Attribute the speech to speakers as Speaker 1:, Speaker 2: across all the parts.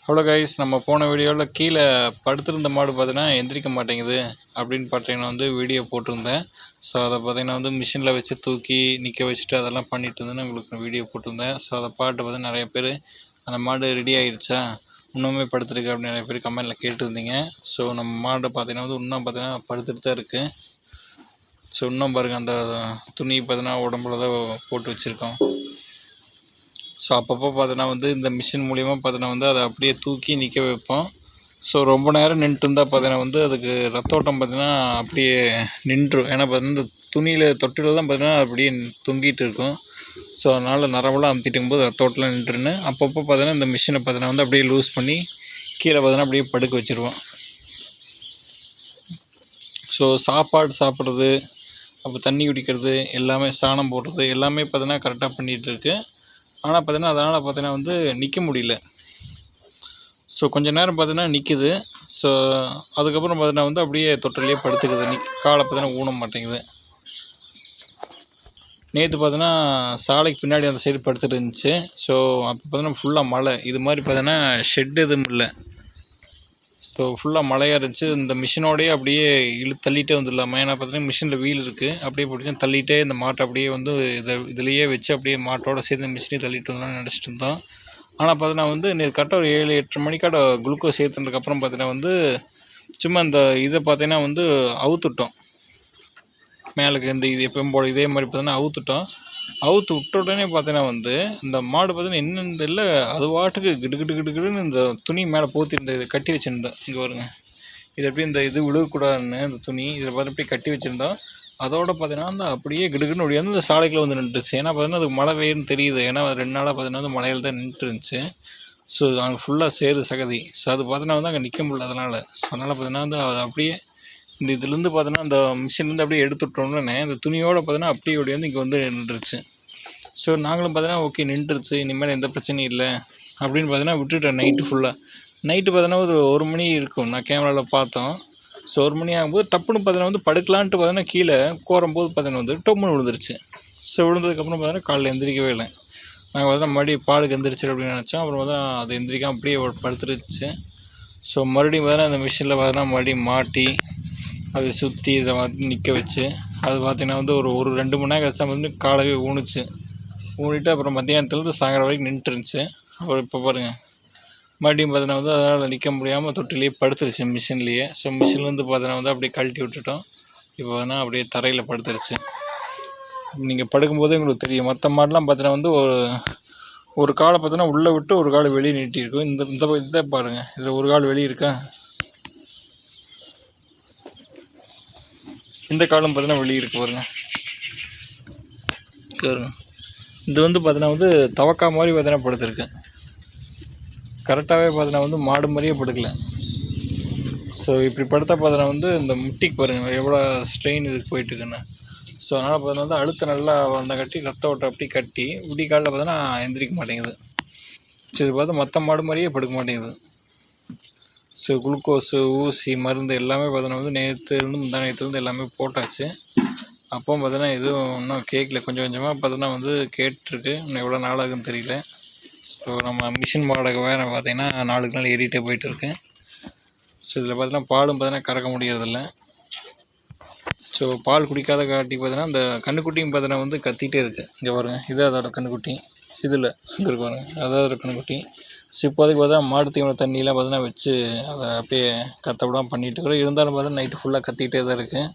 Speaker 1: Hello guys, நம்ம போன வீடியோவில் கீழே படுத்திருந்த மாடு பார்த்தீங்கன்னா எந்திரிக்க மாட்டேங்குது அப்படின்னு பார்த்தீங்கன்னா வீடியோ போட்டிருந்தேன். ஸோ அதை பார்த்தீங்கன்னா மிஷினில் வச்சு தூக்கி நிற்க வச்சுட்டு அதெல்லாம் பண்ணிட்டு இருந்தேன்னு உங்களுக்கு வீடியோ போட்டிருந்தேன். ஸோ அதை பாட்டு நிறைய பேர் அந்த மாடு ரெடி ஆகிடுச்சா, இன்னுமே படுத்துருக்கு அப்படின்னு நிறைய பேர் கமெண்டில் கேட்டுருந்தீங்க. ஸோ நம்ம மாடு பார்த்தீங்கன்னா இன்னும் பார்த்தீங்கன்னா படுத்துட்டு தான் இருக்குது. ஸோ இன்னும் பாருங்கள், அந்த துணி பார்த்தீங்கன்னா உடம்புல தான் போட்டு வச்சுருக்கோம். ஸோ அப்பப்போ பார்த்தீங்கன்னா இந்த மிஷின் மூலிமா பார்த்தீங்கன்னா அதை அப்படியே தூக்கி நிற்க வைப்போம். ஸோ ரொம்ப நேரம் நின்றுட்டு இருந்தால் பார்த்தீங்கன்னா அதுக்கு ரத்தோட்டம் பார்த்தீங்கன்னா அப்படியே நின்றுடும். ஏன்னா பார்த்தீங்கன்னா இந்த துணியில் தொட்டில் தான் பார்த்தீங்கன்னா அப்படியே தொங்கிட்டு இருக்கும். ஸோ அதனால் நரம்பெல்லாம் அமுத்திட்டு இருக்கும்போது ரத்தோட்டம்லாம் நின்றுன்னு அப்பப்போ பார்த்தீங்கன்னா இந்த மிஷினை பார்த்தீங்கன்னா அப்படியே லூஸ் பண்ணி கீழே பார்த்தீங்கன்னா அப்படியே படுக்க வச்சுருவோம். ஸோ சாப்பாடு சாப்பிட்றது, அப்போ தண்ணி குடிக்கிறது, எல்லாமே சாணம் போடுறது எல்லாமே பார்த்தீங்கன்னா கரெக்டாக பண்ணிகிட்ருக்கு. ஆனால் பார்த்தீங்கன்னா அதனால் பார்த்தீங்கன்னா நிற்க முடியல. ஸோ கொஞ்சம் நேரம் பார்த்தீங்கன்னா நிற்கிது. ஸோ அதுக்கப்புறம் பார்த்தீங்கன்னா அப்படியே தொட்டிலே படுத்துக்குது. காலை பார்த்தீங்கன்னா ஊன மாட்டேங்குது. நேற்று பார்த்தீங்கன்னா சாலைக்கு பின்னாடி அந்த சைடு படுத்துட்டு இருந்துச்சு. ஸோ அப்போ பார்த்தீங்கன்னா ஃபுல்லாக மழை. இது மாதிரி பார்த்தீங்கன்னா ஷெட் எதுவும் இல்லை. ஸோ ஃபுல்லாக மழையாக இருந்துச்சு. இந்த மிஷினோடையே அப்படியே தள்ளிகிட்டே வந்துடலாமா, ஏன்னா பார்த்தீங்கன்னா மிஷினில் வீல் இருக்குது. அப்படியே பிடிச்சி தள்ளிகிட்டே இந்த மாட்டை அப்படியே இதுலேயே வச்சு அப்படியே மாட்டோட சேர்ந்து மிஷினே தள்ளிட்டு வந்தோம்னு நினச்சிட்டு இருந்தோம். ஆனால் பார்த்தீங்கன்னா நேற்று கரெக்டாக ஒரு 7-8 மணிக்காட குளுக்கோஸ் ஏற்றுனதுக்கப்புறம் பார்த்தீங்கன்னா சும்மா இந்த இதை பார்த்தீங்கன்னா அவுத்துட்டோம். மேலுக்கு இந்த இது எப்பவும் போல் இதே மாதிரி பார்த்தீங்கன்னா அவுத்து விட்ட உடனே பார்த்தீங்கன்னா இந்த மாடு பார்த்தீங்கன்னா என்னென்னு இல்லை, அது வாட்டுக்கு கிடுகிடுன்னு இந்த துணி மேலே போத்திருந்த இதை கட்டி வச்சுருந்தோம். இங்கே வருங்க, இது எப்படி இந்த இது விழுகக்கூடாதுன்னு இந்த துணி இதில் பார்த்து அப்படியே கட்டி வச்சுருந்தோம். அதோடு பார்த்தீங்கன்னா அப்படியே கிடுகிடுன்னு ஒடியாந்து இந்த சாலைக்குள்ள நின்றுச்சு. ஏன்னா பார்த்தீங்கன்னா அதுக்கு மழை பெய்யுன்னு தெரியுது. ஏன்னா 2 நாளாக பார்த்தீங்கன்னா மழையில் தான் நின்றுட்டு இருந்துச்சு. ஸோ அங்கே ஃபுல்லாக சேரு சகதி. ஸோ அது பார்த்தீங்கன்னா அங்கே நிற்க முடியல. அதனால் பார்த்தீங்கன்னா அது அப்படியே இந்த இதுலேருந்து பார்த்தீங்கன்னா அந்த மிஷின்லேருந்து அப்படியே எடுத்துட்டோன்னே இந்த துணியோடு பார்த்தீங்கன்னா அப்படியே ஓடியாந்து இங்கே நின்றுச்சு. ஸோ நாங்களும் பார்த்தீங்கன்னா ஓகே நின்றுச்சு, இனிமேல் எந்த பிரச்சனையும் இல்லை அப்படின்னு பார்த்தீங்கன்னா விட்டுட்டேன். நைட்டு பார்த்தீங்கன்னா ஒரு மணி இருக்கும். நான் கேமராவில் பார்த்தோம். ஸோ 1 மணி ஆகும்போது டப்புன்னு பார்த்தீங்கன்னா படுக்கலான்ட்டு பார்த்தீங்கன்னா கீழே கோரும்போது பார்த்தீங்கன்னா டொம்முன்னு விழுந்துருச்சு. ஸோ விழுந்ததுக்கப்புறம் பார்த்தீங்கன்னா காலையில் எந்திரிக்கவே இல்லை. நாங்கள் பார்த்தீங்கன்னா மறுபடியும் பாலுக்கு எந்திரிச்சு அப்படின்னு நினச்சோம். அப்புறம் பார்த்தா அது எந்திரிக்காமல் அப்படியே படுத்துருச்சு. ஸோ மறுபடியும் பார்த்தீங்கன்னா அந்த மிஷினில் பார்த்தீங்கன்னா மறுபடியும் மாட்டி அதை சுற்றி இதை நிற்க வச்சு அது பார்த்தீங்கன்னா ஒரு 2 மணி நேரம் கழிச்சா காலவே ஊனிட்டு அப்புறம் மத்தியானத்துலேருந்து சாயங்காலம் வரைக்கும் நின்றுட்டு இருந்துச்சு. அப்புறம் இப்போ பாருங்கள் மறுபடியும் பார்த்தீங்கன்னா அதனால் நிற்க முடியாமல் தொட்டிலேயே படுத்துருச்சு மிஷின்லேயே. ஸோ மிஷின்லேருந்து பார்த்தீங்கன்னா அப்படியே கழட்டி விட்டுட்டோம். இப்போ அப்படியே தரையில் படுத்துருச்சு. நீங்கள் படுக்கும்போதே உங்களுக்கு தெரியும். மற்ற மாடெலாம் பார்த்தீங்கன்னா ஒரு காலை பார்த்தீங்கன்னா உள்ளே விட்டு ஒரு காலை வெளியே நீட்டியிருக்கும். இந்த பாருங்கள், இதில் ஒரு கால் வெளியே இருக்கா, இந்த காலம் பார்த்தீங்கன்னா வெளியே இருக்கு பாருங்க. இது பார்த்தீங்கன்னா தவக்கா மாதிரி பார்த்தீங்கன்னா படுத்துருக்கு. கரெக்டாகவே பார்த்தீங்கன்னா மாடு மாதிரியே படுக்கலை. ஸோ இப்படி படுத்தா பார்த்தீங்கன்னா இந்த முட்டிக்கு பாருங்கள் எவ்வளோ ஸ்ட்ரெயின் இதுக்கு போயிட்டுருக்குன்னு. ஸோ அதனால் பார்த்தீங்கன்னா அழுத்த நல்லா வந்த கட்டி ரத்த ஓட்டம் அப்படி கட்டி விடிகாலில் பார்த்தீங்கன்னா எந்திரிக்க மாட்டேங்குது. ஸோ இது பார்த்தா மற்ற மாடு மாதிரியே படுக்க மாட்டேங்குது. ஸோ குளுக்கோஸு, ஊசி, மருந்து எல்லாமே பார்த்தீங்கன்னா நேற்றுலேருந்து முந்தானத்துலேருந்து எல்லாமே போட்டாச்சு. அப்போ பார்த்தீங்கன்னா எதுவும் இன்னும் கேட்கல. கொஞ்சம் கொஞ்சமாக பார்த்தீங்கன்னா கேட்டுருக்கு. இன்னும் எவ்வளோ நாள் ஆகுன்னு தெரியல. ஸோ நம்ம மிஷின் வாடகை வேறு பார்த்தீங்கன்னா நாளுக்கு நாள் ஏறிட்டே போயிட்டுருக்கு. ஸோ இதில் பார்த்தீங்கன்னா பாலும் பார்த்தீங்கன்னா கறக்க முடியறதில்ல. ஸோ பால் குடிக்காத காட்டி பார்த்தீங்கன்னா இந்த கன்றுக்குட்டியும் பார்த்தீங்கன்னா கத்திகிட்டே இருக்குது. இங்கே பாருங்கள், இது அதோட கன்றுக்குட்டி. இதில் இங்கே இருக்கு பாருங்கள், அதாவது கன்றுக்குட்டி. ஸோ இப்போதைக்கு பார்த்தா மாடு தீவன தண்ணியெலாம் பார்த்தீங்கன்னா வச்சு அதை அப்படியே கத்த விடாமல் பண்ணிகிட்டு இருக்கிறோம். இருந்தாலும் பார்த்தீங்கன்னா நைட்டு ஃபுல்லாக கத்திக்கிட்டே தான் இருக்குது.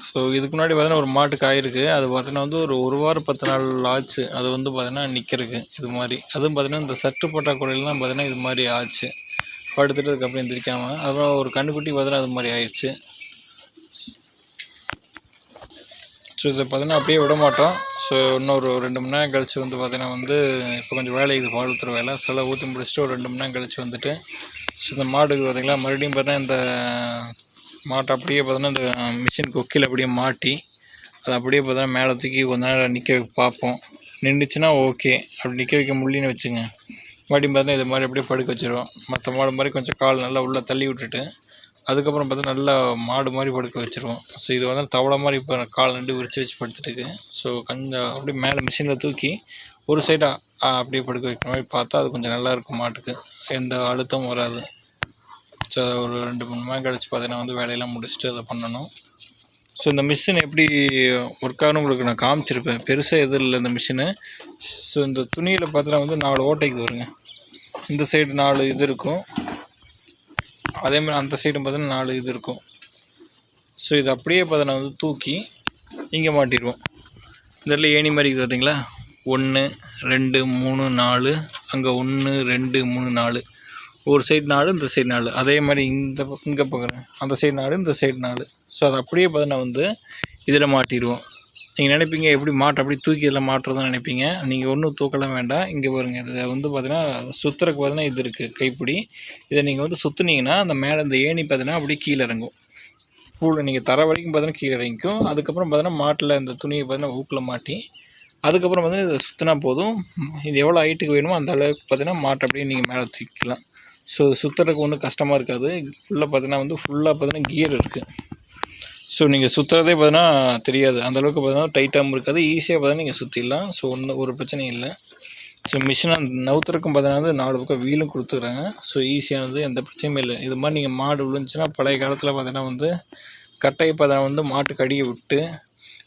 Speaker 1: ஸோ இதுக்கு முன்னாடி பார்த்தீங்கன்னா ஒரு மாட்டுக்கு ஆயிருக்கு. அது பார்த்தீங்கன்னா ஒரு வாரம் 10 நாள் ஆச்சு. அது பார்த்தீங்கன்னா நிற்கிறதுக்கு இது மாதிரி. அதுவும் பார்த்தீங்கன்னா இந்த சட்டு பற்றாக்குறையிலாம் பார்த்தீங்கன்னா இது மாதிரி ஆச்சு. படுத்துட்டு அதுக்கப்புறம் எந்திரிக்காமல் அப்புறம் ஒரு கன்றுக்குட்டி பார்த்தீங்கன்னா அது மாதிரி ஆயிடுச்சு. ஸோ இதை பார்த்தீங்கன்னா அப்படியே விட மாட்டோம். ஸோ இன்னொரு 2 மணி நேரம் கழிச்சு பார்த்தீங்கன்னா இப்போ கொஞ்சம் வேலை இது பால் ஊற்றுற வேலை சில ஊற்றி முடிச்சுட்டு ஒரு 2 மணி நேரம் கழிச்சு வந்துட்டு ஸோ இந்த மாடுக்கு பார்த்தீங்களா மறுபடியும் பார்த்தீங்கன்னா இந்த மாட்டை அப்படியே பார்த்தீங்கன்னா இந்த மிஷின் கொக்கியில் அப்படியே மாட்டி அதை அப்படியே பார்த்தீங்கன்னா மேலே தூக்கி கொஞ்ச நேரம் நிற்க பார்ப்போம். நின்றுச்சுன்னா ஓகே. அப்படி நிற்க வைக்க முடியலன்னு வச்சுங்க, மறுபடியும் பார்த்தீங்கன்னா இது மாதிரி அப்படியே படுக்க வச்சுருவோம். மற்ற மாடு மாதிரி கொஞ்சம் கால் நல்லா உள்ளே தள்ளி விட்டுட்டு அதுக்கப்புறம் பார்த்தா நல்லா மாடு மாதிரி படுக்க வச்சுருவோம். ஸோ இது வந்து தவளை மாதிரி இப்போ கால் ரெண்டு விரித்து வச்சு படுத்துட்டுருக்கு. ஸோ கொஞ்சம் அப்படியே மேலே மிஷினில் தூக்கி ஒரு சைடாக அப்படியே படுக்க வைக்கிற மாதிரி பார்த்தா அது கொஞ்சம் நல்லாயிருக்கும், மாட்டுக்கு எந்த அழுத்தமும் வராது. ஸோ ஒரு 2-3 மணி நேரம் கழிச்சு பார்த்தீங்கன்னா வந்து வேலையெல்லாம் முடிச்சுட்டு அதை பண்ணணும். ஸோ இந்த மிஷின் எப்படி ஒர்க் ஆகணும் உங்களுக்கு நான் காமிச்சிருப்பேன். பெருசாக எதுவும் இல்லை இந்த மிஷினு. ஸோ இந்த துணியில் பார்த்தீங்கன்னா வந்து 4 ஓட்டைக்கு வருங்க. இந்த சைடு 4 இது இருக்கும், அதேமாதிரி அந்த சைடும் பார்த்தீங்கன்னா 4 இது இருக்கும். ஸோ இது அப்படியே பார்த்தீங்கன்னா வந்து தூக்கி இங்கே மாட்டிடுவோம். இந்த இடத்துல ஏணி மாதிரி இருக்குது பார்த்தீங்களா, 1 2 3 4, அங்கே 1 2 3 4, ஒரு சைடு 4 இந்த சைடு 4, அதே மாதிரி இங்கே பார்க்குறேன் அந்த சைடு 4 இந்த சைடு 4. ஸோ அதை அப்படியே பார்த்தீங்கன்னா வந்து இதில் மாட்டிடுவோம். நீங்கள் நினைப்பீங்க எப்படி மாட்டை அப்படி தூக்கி இதில் மாட்டுறதுன்னு நினைப்பீங்க. நீங்கள் ஒன்றும் தூக்கலாம் வேண்டாம். இங்கே பாருங்கள், இதை வந்து பார்த்தீங்கன்னா சுற்றுறதுக்கு பார்த்தீங்கன்னா இது இருக்குது கைப்பிடி. இதை நீங்கள் வந்து சுற்றுனீங்கன்னா அந்த மேலே இந்த ஏணி பார்த்தீங்கன்னா அப்படியே கீழே இறங்கும். பூவில் நீங்கள் தர வரைக்கும் பார்த்தீங்கன்னா கீழே இறங்கிக்கும். அதுக்கப்புறம் பார்த்தீங்கன்னா மாட்டில் இந்த துணியை பார்த்தீங்கன்னா ஊக்கில் மாட்டி அதுக்கப்புறம் வந்து இதை சுற்றினா போதும். இது எவ்வளோ ஹைட்டுக்கு வேணுமோ அந்த அளவுக்கு பார்த்தீங்கன்னா மாட்டை அப்படியே நீங்கள் மேலே தூக்கிக்கலாம். ஸோ சுற்றுறதுக்கு ஒன்றும் கஷ்டமாக இருக்காது. உள்ளே பார்த்தீங்கன்னா வந்து ஃபுல்லாக பார்த்தீங்கன்னா கியர் இருக்குது. ஸோ நீங்கள் சுற்றுறதே பார்த்தீங்கன்னா தெரியாது, அந்தளவுக்கு பார்த்தீங்கன்னா டைட்டாகவும் இருக்காது. ஈஸியாக பார்த்தீங்கன்னா நீங்கள் சுற்றிடலாம். ஸோ ஒரு பிரச்சனையும் இல்லை. ஸோ மிஷினை நவுத்துறதுக்கும் பார்த்தீங்கன்னா வந்து 4 பக்கம் வீலும் கொடுத்துக்குறாங்க. ஸோ ஈஸியானது, எந்த பிரச்சனையும் இல்லை. இது மாதிரி நீங்கள் மாடு விழுந்துச்சுன்னா பழைய காலத்தில் பார்த்தீங்கன்னா வந்து கட்டையை பார்த்தீங்கன்னா வந்து மாட்டுக்கு அடியை விட்டு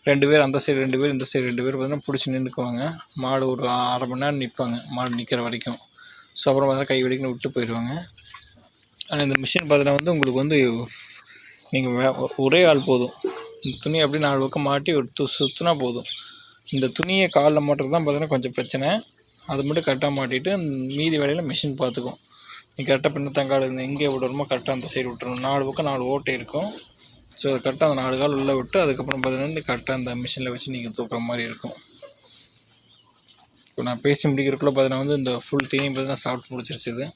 Speaker 1: 2 பேர் அந்த சைடு 2 பேர் இந்த சைடு 2 பேர் பார்த்தீங்கன்னா பிடிச்சி நின்றுக்குவாங்க. மாடு ஒரு 1/2 மணி நேரம் நிற்பாங்க மாடு நிற்கிற வரைக்கும். ஸோ அப்புறம் பார்த்தீங்கன்னா கை வலிக்குன்னு விட்டு போயிடுவாங்க. ஆனால் இந்த மிஷின் பார்த்தீங்கன்னா வந்து உங்களுக்கு வந்து நீங்கள் ஒரே ஆள் போதும். இந்த துணியை அப்படியே 4 பக்கம் மாட்டி ஒரு சுற்றினா போதும். இந்த துணியை காலில் மாட்டுறது தான் பார்த்தீங்கன்னா கொஞ்சம் பிரச்சனை. அது மட்டும் கரெக்டாக மாட்டிட்டு மீதி வேலையில் மிஷின் பார்த்துக்கும். நீங்கள் கரெக்டாக பின்னத்தங்கால் எங்கே விடணுமோ கரெக்டாக அந்த சைடு விட்டுறணும். 4 பக்கம் 4 ஓட்டை இருக்கும். ஸோ கரெக்டாக அந்த 4 கால் உள்ளே விட்டு அதுக்கப்புறம் பார்த்தீங்கன்னா கரெக்டாக அந்த மிஷினில் வச்சு நீங்கள் தூக்குற மாதிரி இருக்கும். இப்போ நான் பேசி முடிக்கிறதுக்குள்ளே பார்த்தீங்கன்னா வந்து இந்த ஃபுல் தீனி பார்த்தீங்கன்னா சாப்பிட்டு முடிச்சிருச்சு இது.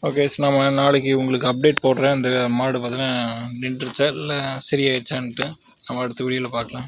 Speaker 1: ஓகே, ஸோ நம்ம நாளைக்கு உங்களுக்கு அப்டேட் போடுறேன். இந்த மாடு பார்த்தீங்கன்னா நின்றுச்சா இல்லை சரியாயிடுச்சான்ட்டு நம்ம அடுத்த வீடியோவில் பார்க்கலாம்.